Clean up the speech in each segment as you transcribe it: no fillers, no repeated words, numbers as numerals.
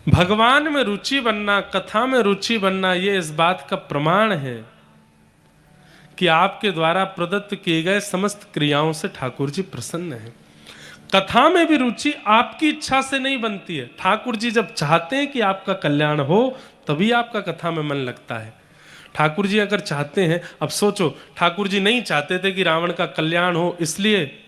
भगवान में रुचि बनना, कथा में रुचि बनना, ये इस बात का प्रमाण है कि आपके द्वारा प्रदत्त किए गए समस्त क्रियाओं से ठाकुर जी प्रसन्न हैं। कथा में भी रुचि आपकी इच्छा से नहीं बनती है। ठाकुर जी जब चाहते हैं कि आपका कल्याण हो तभी आपका कथा में मन लगता है। ठाकुर जी अगर चाहते हैं, अब सोचो, ठाकुर जी नहीं चाहते थे कि रावण का कल्याण हो, इसलिए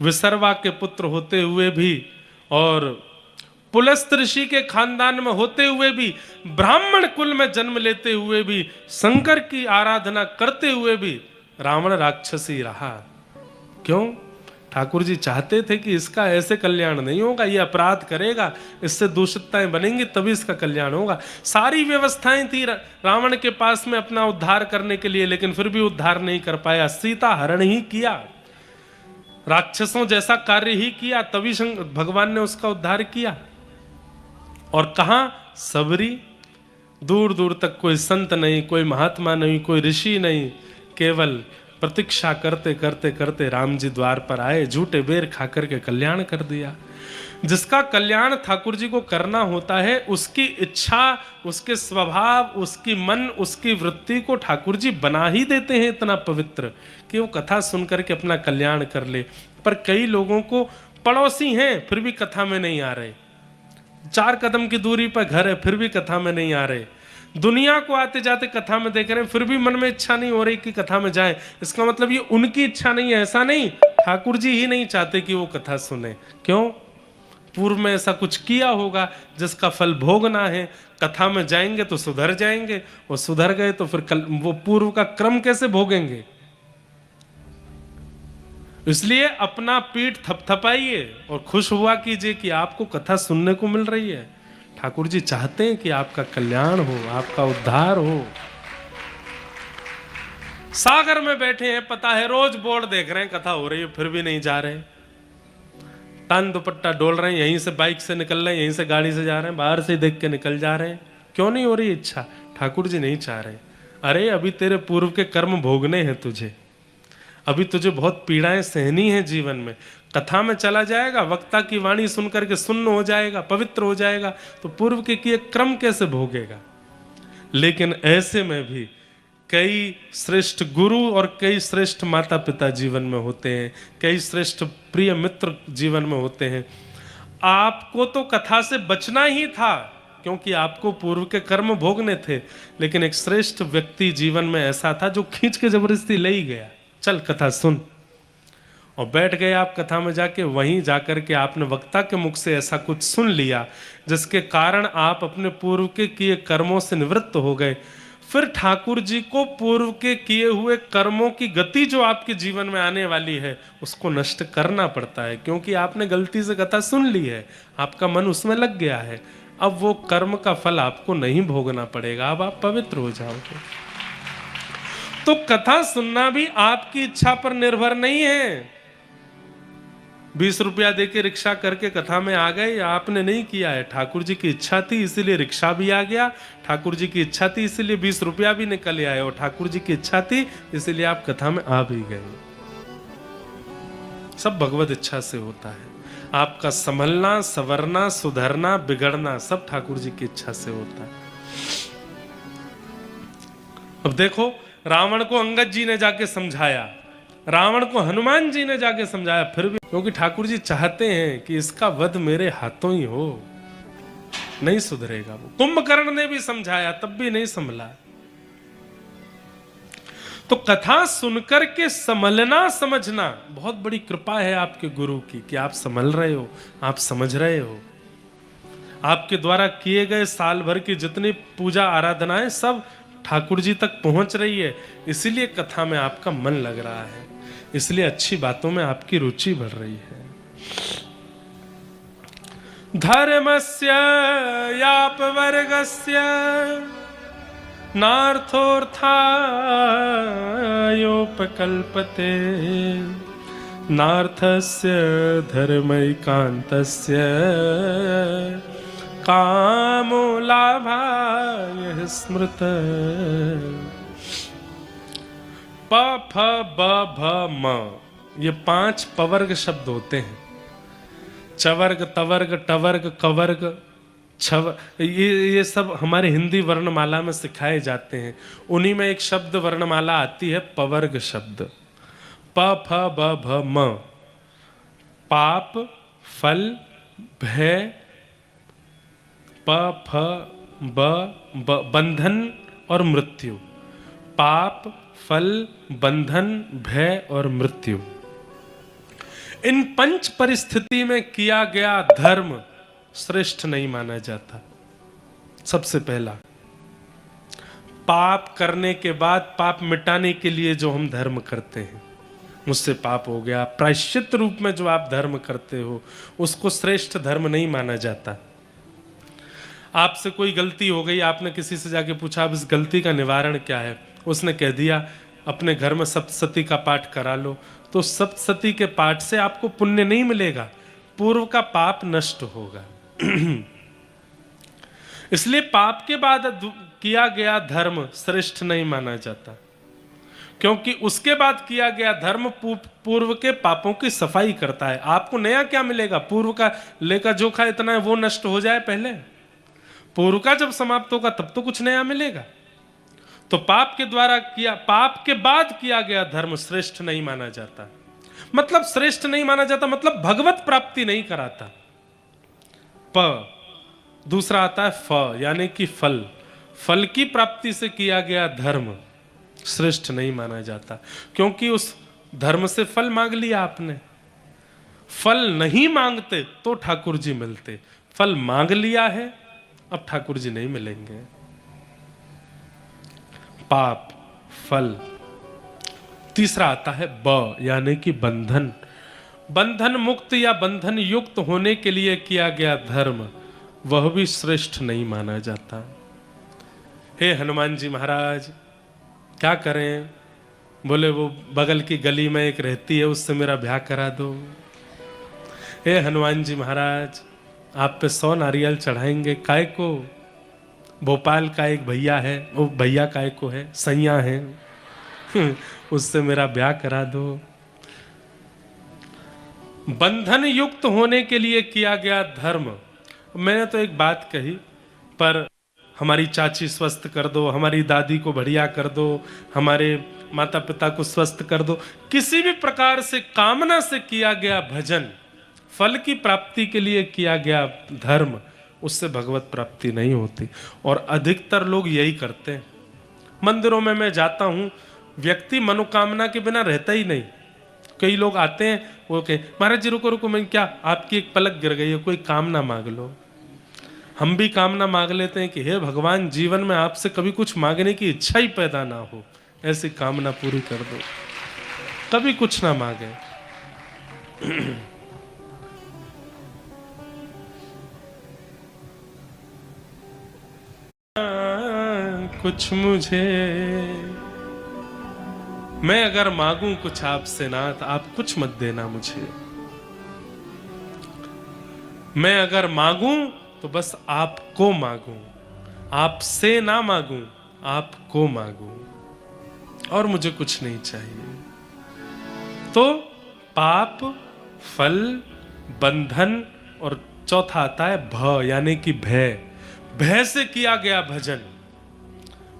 विसर्वा के पुत्र होते हुए भी और पुलस्त ऋषि के खानदान में होते हुए भी, ब्राह्मण कुल में जन्म लेते हुए भी, शंकर की आराधना करते हुए भी रावण राक्षसी रहा। क्यों? ठाकुर जी चाहते थे कि इसका ऐसे कल्याण नहीं होगा, ये अपराध करेगा, इससे दूषितताएं बनेंगी, तभी इसका कल्याण होगा। सारी व्यवस्थाएं थी रावण के पास में अपना उद्धार करने के लिए, लेकिन फिर भी उद्धार नहीं कर पाया। सीता हरण ही किया, राक्षसों जैसा कार्य ही किया, तभी भगवान ने उसका उद्धार किया। और कहां? सबरी। दूर दूर तक कोई संत नहीं, कोई महात्मा नहीं, कोई ऋषि नहीं, केवल प्रतीक्षा करते करते करते राम जी द्वार पर आए, झूठे बेर खा करके कल्याण कर दिया। जिसका कल्याण ठाकुर जी को करना होता है, उसकी इच्छा, उसके स्वभाव, उसकी मन, उसकी वृत्ति को ठाकुर जी बना ही देते हैं इतना पवित्र कि वो कथा सुन करके अपना कल्याण कर ले। पर कई लोगों को पड़ोसी हैं फिर भी कथा में नहीं आ रहे, 4 कदम की दूरी पर घर है फिर भी कथा में नहीं आ रहे, दुनिया को आते जाते कथा में देख रहे हैं फिर भी मन में इच्छा नहीं हो रही कि कथा में जाए। इसका मतलब ये उनकी इच्छा नहीं है, ऐसा नहीं, ठाकुर जी ही नहीं चाहते कि वो कथा सुने। क्यों? पूर्व में ऐसा कुछ किया होगा जिसका फल भोगना है। कथा में जाएंगे तो सुधर जाएंगे, वो सुधर गए तो फिर वो पूर्व का क्रम कैसे भोगेंगे? इसलिए अपना पीठ थपथपाइए और खुश हुआ कीजिए कि आपको कथा सुनने को मिल रही है। ठाकुर जी चाहते हैं कि आपका कल्याण हो, आपका उद्धार हो। सागर में बैठे हैं, पता है रोज बोर्ड देख रहे हैं, कथा हो रही है, फिर भी नहीं जा रहे। तन दुपट्टा डोल रहे हैं, यहीं से बाइक से निकल रहे हैं, यहीं से गाड़ी से जा रहे हैं, बाहर से देख के निकल जा रहे हैं। क्यों नहीं हो रही इच्छा? ठाकुर जी नहीं चाह रहे। अरे अभी तेरे पूर्व के कर्म भोगने हैं तुझे, अभी तुझे बहुत पीड़ाएं सहनी है जीवन में। कथा में चला जाएगा, वक्ता की वाणी सुनकर के सुन्न हो जाएगा, पवित्र हो जाएगा, तो पूर्व के किए क्रम कैसे भोगेगा? लेकिन ऐसे में भी कई श्रेष्ठ गुरु और कई श्रेष्ठ माता पिता जीवन में होते हैं, कई श्रेष्ठ प्रिय मित्र जीवन में होते हैं। आपको तो कथा से बचना ही था क्योंकि आपको पूर्व के कर्म भोगने थे, लेकिन एक श्रेष्ठ व्यक्ति जीवन में ऐसा था जो खींच के जबरदस्ती ले ही गया, चल कथा सुन। और बैठ गए आप कथा में जाके, वहीं जाकर के आपने वक्ता के मुख से ऐसा कुछ सुन लिया जिसके कारण आप अपने पूर्व के किए कर्मों से निवृत्त हो गए। फिर ठाकुर जी को पूर्व के किए हुए कर्मों की गति जो आपके जीवन में आने वाली है उसको नष्ट करना पड़ता है, क्योंकि आपने गलती से कथा सुन ली है, आपका मन उसमें लग गया है। अब वो कर्म का फल आपको नहीं भोगना पड़ेगा, अब आप पवित्र हो जाओगे। तो कथा सुनना भी आपकी इच्छा पर निर्भर नहीं है। 20 रुपया देके रिक्शा करके कथा में आ गए, आपने नहीं किया है, ठाकुर जी की इच्छा थी इसीलिए रिक्शा भी आ गया, ठाकुर जी की इच्छा थी इसीलिए 20 रुपया भी निकल आए, और ठाकुर जी की इच्छा थी इसीलिए आप कथा में आ भी गए। सब भगवत इच्छा से होता है। आपका संभलना, संवरना, सुधरना, बिगड़ना सब ठाकुर जी की इच्छा से होता है। अब देखो, रावण को अंगद जी ने जाके समझाया, रावण को हनुमान जी ने जाके समझाया, फिर भी क्योंकि ठाकुर जी चाहते हैं कि इसका वध मेरे हाथों ही हो, नहीं सुधरेगा वो। कुंभकर्ण ने भी समझाया तब भी नहीं संभला। तो कथा सुनकर के संभलना, समझना बहुत बड़ी कृपा है आपके गुरु की कि आप संभल रहे हो, आप समझ रहे हो। आपके द्वारा किए गए साल भर की जितनी पूजा आराधनाएं सब ठाकुर जी तक पहुंच रही है, इसीलिए कथा में आपका मन लग रहा है, इसलिए अच्छी बातों में आपकी रुचि बढ़ रही है। धर्मस्य यापवर्गस्य नार्थोऽर्थायोपकल्पते नार्थस्य धर्मैकान्तस्य कामो लाभाय स्मृत। प फ ब भ म ये 5 पवर्ग शब्द होते हैं। चवर्ग, तवर्ग, टवर्ग, कवर्ग, छव ये सब हमारे हिंदी वर्णमाला में सिखाए जाते हैं। उन्हीं में एक शब्द वर्णमाला आती है पवर्ग शब्द, प फ ब भ म। पाप, फल, भय, प फ ब बंधन और मृत्यु। पाप, फल, बंधन, भय और मृत्यु। इन पंच परिस्थिति में किया गया धर्म श्रेष्ठ नहीं माना जाता। सबसे पहला, पाप करने के बाद पाप मिटाने के लिए जो हम धर्म करते हैं, मुझसे पाप हो गया, प्रायश्चित रूप में जो आप धर्म करते हो, उसको श्रेष्ठ धर्म नहीं माना जाता। आपसे कोई गलती हो गई, आपने किसी से जाके पूछा अब इस गलती का निवारण क्या है, उसने कह दिया अपने घर में सप्तशती का पाठ करा लो। तो सप्तशती के पाठ से आपको पुण्य नहीं मिलेगा, पूर्व का पाप नष्ट होगा। इसलिए पाप के बाद किया गया धर्म श्रेष्ठ नहीं माना जाता, क्योंकि उसके बाद किया गया धर्म पूर्व के पापों की सफाई करता है। आपको नया क्या मिलेगा? पूर्व का लेखा जोखा इतना है वो नष्ट हो जाए पहले। पूर्व का जब समाप्त होगा तब तो कुछ नया मिलेगा। तो पाप के द्वारा किया, पाप के बाद किया गया धर्म श्रेष्ठ नहीं माना जाता। मतलब श्रेष्ठ नहीं माना जाता मतलब भगवत प्राप्ति नहीं कराता। प दूसरा आता है फ, यानी कि फल। फल की प्राप्ति से किया गया धर्म श्रेष्ठ नहीं माना जाता, क्योंकि उस धर्म से फल मांग लिया आपने। फल नहीं मांगते तो ठाकुर जी मिलते, फल मांग लिया है अब ठाकुर जी नहीं मिलेंगे। पाप, फल। तीसरा आता है ब, यानी कि बंधन। बंधन मुक्त या बंधन युक्त होने के लिए किया गया धर्म, वह भी श्रेष्ठ नहीं माना जाता। हे हनुमान जी महाराज, क्या करें? बोले वो बगल की गली में एक रहती है, उससे मेरा ब्याह करा दो। हे हनुमान जी महाराज, आप पे 100 नारियल चढ़ाएंगे, काय को? भोपाल का एक भैया है, वो भैया काय को है, सैया है, उससे मेरा ब्याह करा दो। बंधन युक्त होने के लिए किया गया धर्म। मैंने तो एक बात कही, पर हमारी चाची स्वस्थ कर दो, हमारी दादी को बढ़िया कर दो, हमारे माता पिता को स्वस्थ कर दो, किसी भी प्रकार से कामना से किया गया भजन, फल की प्राप्ति के लिए किया गया धर्म, उससे भगवत प्राप्ति नहीं होती। और अधिकतर लोग यही करते हैं। मंदिरों में मैं जाता हूं, व्यक्ति मनोकामना के बिना रहता ही नहीं। कई लोग आते हैं, वो कहे महाराज जी रुको रुको, मैं क्या, आपकी एक पलक गिर गई है, कोई कामना मांग लो। हम भी कामना मांग लेते हैं कि हे भगवान, जीवन में आपसे कभी कुछ मांगने की इच्छा ही पैदा ना हो, ऐसी कामना पूरी कर दो, कभी कुछ ना मांगे। कुछ मुझे, मैं अगर मांगूं कुछ आपसे नाथ, आप कुछ मत देना मुझे। मैं अगर मांगूं तो बस आपको मांगूं, आपसे ना मांगूं, आपको मांगूं, और मुझे कुछ नहीं चाहिए। तो पाप, फल, बंधन, और चौथा आता है भ, यानी कि भय। भय से किया गया भजन।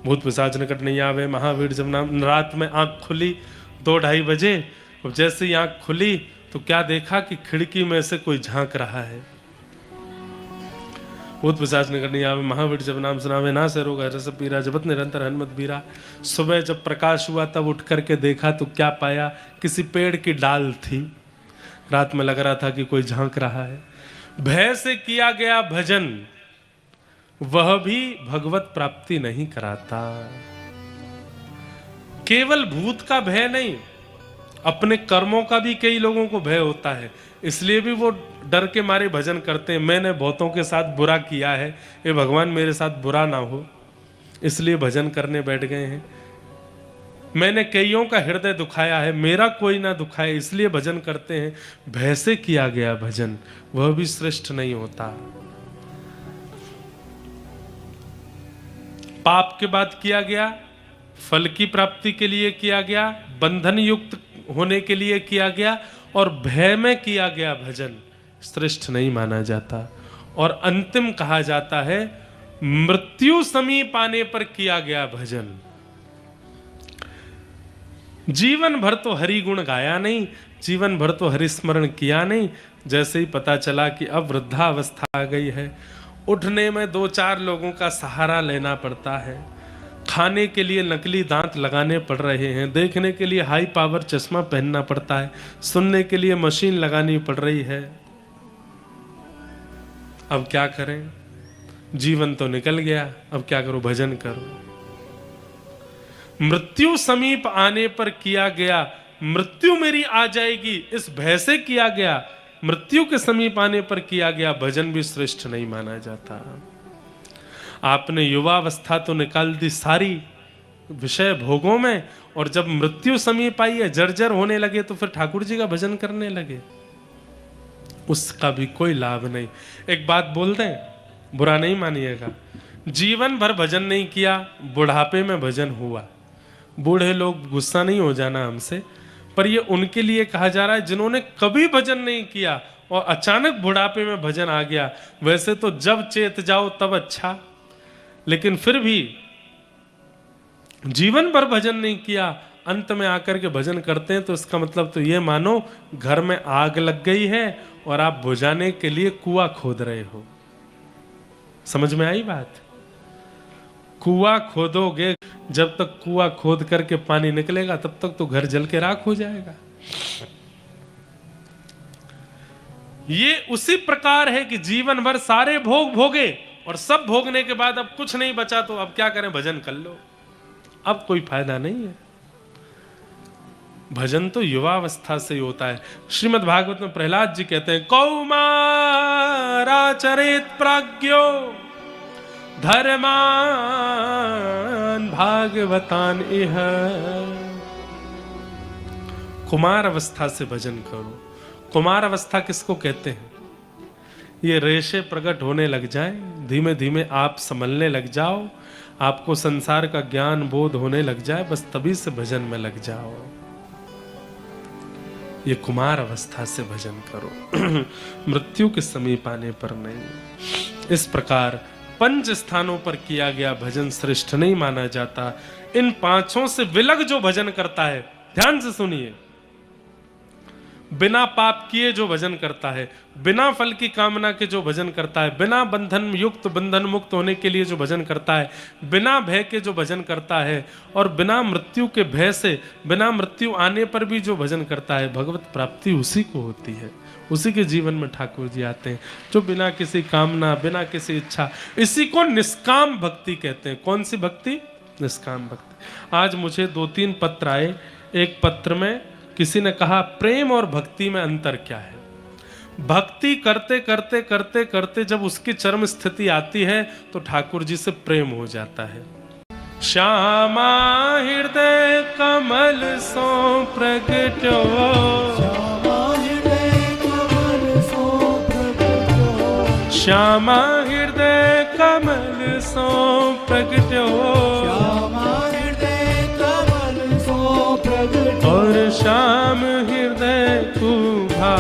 भूत पिशाच निकट नहीं आवे, महावीर जब नाम। रात में आंख खुली 2-2:30 बजे, और जैसे ही आंख खुली तो क्या देखा कि खिड़की में से कोई झांक रहा है। भूत पिशाच निकट नहीं आवे, महावीर जब नाम सुनावे, ना से रोग रस पीरा, जपत निरंतर हनुमत बीरा। सुबह जब प्रकाश हुआ तब उठ करके देखा तो क्या पाया, किसी पेड़ की डाल थी। रात में लग रहा था कि कोई झांक रहा है। भय से किया गया भजन, वह भी भगवत प्राप्ति नहीं कराता। केवल भूत का भय नहीं, अपने कर्मों का भी कई लोगों को भय होता है, इसलिए भी वो डर के मारे भजन करते हैं। मैंने बहुतों के साथ बुरा किया है, ये भगवान मेरे साथ बुरा ना हो, इसलिए भजन करने बैठ गए हैं। मैंने कईयों का हृदय दुखाया है, मेरा कोई ना दुखाए, इसलिए भजन करते हैं। भय से किया गया भजन, वह भी श्रेष्ठ नहीं होता। पाप के बाद किया गया, फल की प्राप्ति के लिए किया गया, बंधन युक्त होने के लिए किया गया, और भय में किया गया भजन श्रेष्ठ नहीं माना जाता। और अंतिम कहा जाता है मृत्यु समीप आने पर किया गया भजन। जीवन भर तो हरि गुण गाया नहीं, जीवन भर तो हरि स्मरण किया नहीं, जैसे ही पता चला कि अब वृद्धावस्था आ गई है, उठने में 2-4 लोगों का सहारा लेना पड़ता है, खाने के लिए नकली दांत लगाने पड़ रहे हैं, देखने के लिए हाई पावर चश्मा पहनना पड़ता है, सुनने के लिए मशीन लगानी पड़ रही है। अब क्या करें, जीवन तो निकल गया, अब क्या करो, भजन करो। मृत्यु समीप आने पर किया गया, मृत्यु मेरी आ जाएगी इस भय से किया गया, मृत्यु के समीप आने पर किया गया भजन भी श्रेष्ठ नहीं माना जाता। आपने युवावस्था तो निकाल दी सारी विषय भोगों में, और जब मृत्यु समीप आई है, जर्जर होने लगे, तो फिर ठाकुर जी का भजन करने लगे, उसका भी कोई लाभ नहीं। एक बात बोल दें, बुरा नहीं मानिएगा, जीवन भर भजन नहीं किया, बुढ़ापे में भजन हुआ, बूढ़े लोग गुस्सा नहीं हो जाना हमसे, पर ये उनके लिए कहा जा रहा है जिन्होंने कभी भजन नहीं किया और अचानक बुढ़ापे में भजन आ गया। वैसे तो जब चेत जाओ तब अच्छा, लेकिन फिर भी जीवन भर भजन नहीं किया, अंत में आकर के भजन करते हैं, तो इसका मतलब तो ये मानो घर में आग लग गई है और आप बुझाने के लिए कुआं खोद रहे हो। समझ में आई बात? कुआं खोदोगे, जब तक कुआं खोद करके पानी निकलेगा तब तक तो घर जल के राख हो जाएगा। ये उसी प्रकार है कि जीवन भर सारे भोग भोगे और सब भोगने के बाद अब कुछ नहीं बचा, तो अब क्या करें, भजन कर लो, अब कोई फायदा नहीं है। भजन तो युवावस्था से ही होता है। श्रीमद् भागवत में प्रहलाद जी कहते हैं, कौमाराचरेत प्राज्ञो धर्मान भागवतान इह। कुमार अवस्था से भजन करो। कुमार अवस्था किसको कहते हैं? ये रेशे प्रकट होने लग जाए, धीमे धीमे आप संभलने लग जाओ, आपको संसार का ज्ञान बोध होने लग जाए, बस तभी से भजन में लग जाओ। ये कुमार अवस्था से भजन करो, मृत्यु के समीप आने पर नहीं। इस प्रकार 5 स्थानों पर किया गया भजन श्रेष्ठ नहीं माना जाता। इन 5 से विलग जो भजन करता है, ध्यान से सुनिए, बिना पाप किए जो भजन करता है, बिना फल की कामना के जो भजन करता है, बिना बंधन युक्त बंधन मुक्त होने के लिए जो भजन करता है, बिना भय के जो भजन करता है, और बिना मृत्यु के भय से, बिना मृत्यु आने पर भी जो भजन करता है, भगवत प्राप्ति उसी को होती है। उसी के जीवन में ठाकुर जी आते हैं, जो बिना किसी कामना, बिना किसी इच्छा, इसी को निष्काम भक्ति कहते हैं। कौन सी भक्ति? निष्काम भक्ति। आज मुझे 2-3 पत्र आए। एक पत्र में किसी ने कहा, प्रेम और भक्ति में अंतर क्या है? भक्ति करते करते करते करते जब उसकी चरम स्थिति आती है तो ठाकुर जी से प्रेम हो जाता है। श्यामा हृदय कमल सो प्रगटो, श्यामा हृदय कमल सो प्रगटो, और श्याम हृदय कुभा,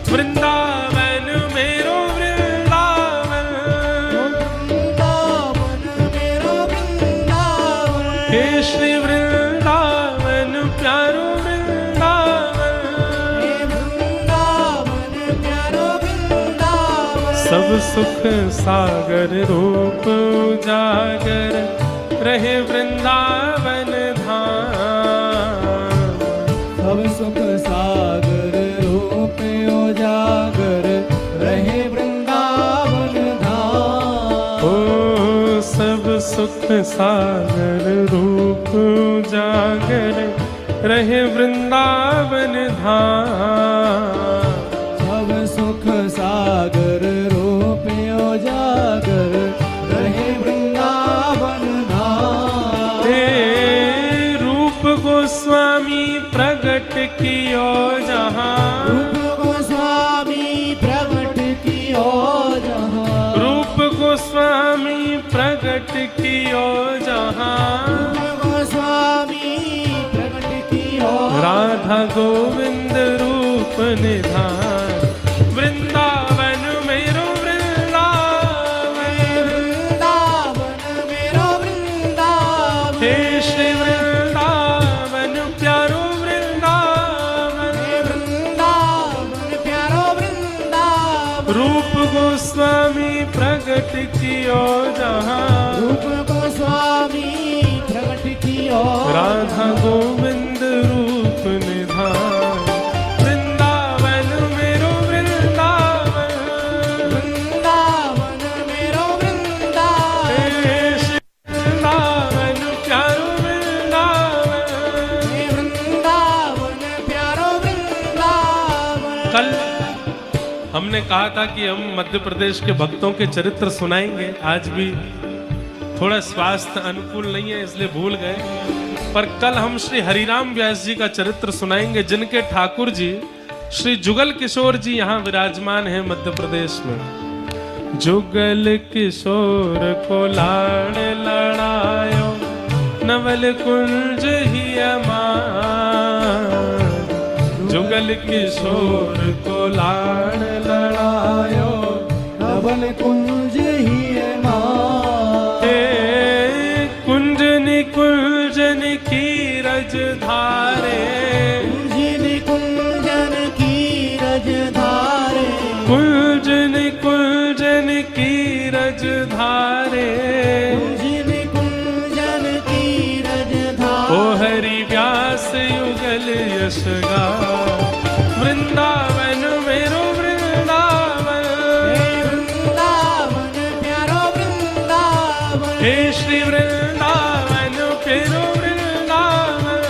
वृंदावन मेरो वृंदावन, हे श्री वृंदावन प्यारो वृंदावन, सब सुख सागर रूप उजागर रहे वृंदावन धाम, सब सुख सागर रूप उजागर रहे वृंदावन धाम। ओ सब सुख सागर रूप उजागर रहे वृंदावन धाम, सब सुख सागर रूप उजागर रहे वृंदावन धाम। रूप गोस्वामी प्रगट कियो जहाँ, रूप गोस्वामी प्रगट कियो जहाँ, रूप गोस्वामी प्रगट कियो जहाँ, रूप गोस्वामी प्रगट कियो, राधा गोविंद रूप निधान, वृंदावन मेरो वृंदावन, गोस्वामी प्रगट कियो जहाँ, रूप गोस्वामी प्रगट कियो राधा गोविंद रूप निधान, वृंदावन मेरो वृंदावन, वृंदावन मेरो वृंदावन, वृंदावन प्यारो वृंदावन। हे वृंदावन प्यारो वृंदावन। कल हमने कहा था कि हम मध्य प्रदेश के भक्तों के चरित्र सुनाएंगे। आज भी थोड़ा स्वास्थ्य अनुकूल नहीं है इसलिए भूल गए, पर कल हम श्री हरिराम व्यास जी का चरित्र सुनाएंगे, जिनके ठाकुर जी श्री जुगल किशोर जी यहाँ विराजमान हैं मध्य प्रदेश में। जुगल किशोर को लाड़ लड़ायो, नवल कुंज ही अमार। जुगल किशोर को लाड़ लड़ायो, नवल कुंज ही कुंजनि कुंजन की रज धारे, कुंजनि कुंजन की रज धारे, कुंजनि कुंजन की रज धारे, कुंजनि कुंजन की रज धारे। ओ हरि व्यास युगल यश गा, वृंदावन मेरो वृंदावन, हे वृंदावन प्यारो वृंदावन, हे श्री वृंदावन प्यारो वृंदावन,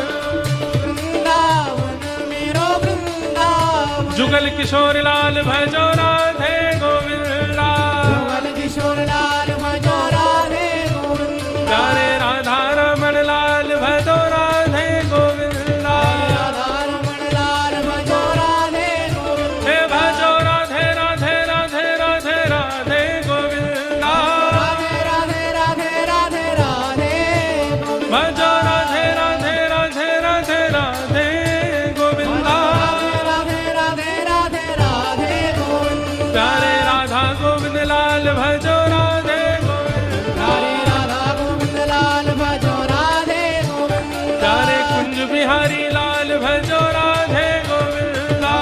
वृंदावन मेरो वृंदावन। जुगल किशोर लाल भजो राधे गोविंदा, जुगल किशोर लाल भजो राधे गोविंदा, प्यारे राधा रमण लाल भजो राधे गोविंदा, राधा रमण लाल भजो राधे गोविंदा, हे भजो राधे राधे राधे राधे राधे गोविंदा, राधे राधे राधे राधे राधे गोविंदा, भजो राधे राधे राधे राधे राधे गोविंदा, राधे राधे राधे राधे गोविंदा, प्यारे राधा गोविंद लाल भजो राधे गोविंदा, प्यारे राधा गोविंद लाल भजो राधे गोविंदा, प्यारे कुंज बिहारी लाल भजो राधे गोविंदा,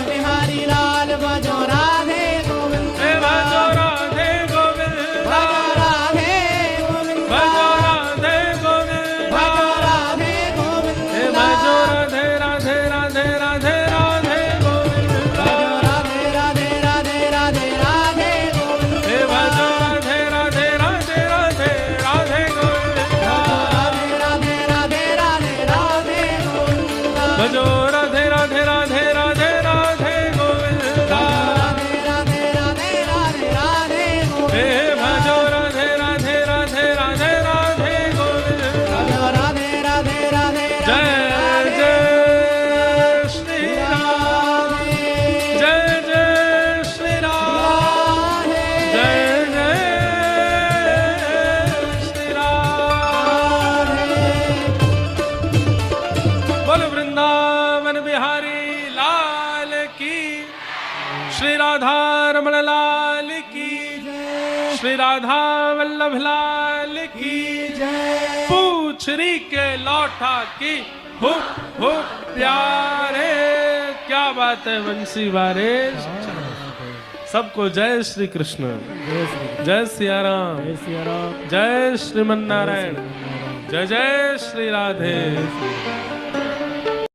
बिहारी लाल भजो राधे गोविंदा, हे भजो राधे गोविंदा, भजो राधे गोविंदा, भजो राधे गोविंदा, भजो राधे हे गोविंदा, भजो राधे राधे राधे राधे राधे गोविंदा, भजो राधे राधे राधे राधे राधे गोविंदा, हे भजो राधे राधे राधे राधे राधे गोविंदा, राधे राधे राधे राधे राधे गोविंदा, भजो राधे राधे राधे राधे राधे गोविंदा, राधे राधे राधे राधे राधे गोविंदा, हे भजो राधे राधे राधे राधे राधे गोविंदा। भजो राधे राधे राधे जय जय श्री राम, जय जय श्री राम, जय जय श्री राम। बोल वृंदावन बिहारी लाल की, श्री राधा रमण लाल की, श्री राधा वल्लभ लाल की, पूछरी के लौटा की, हो प्यारे। क्या बात है बंसी बारे। सबको जय श्री कृष्ण, जय सिया राम, जय श्रीमन नारायण, जय जय श्री राधे।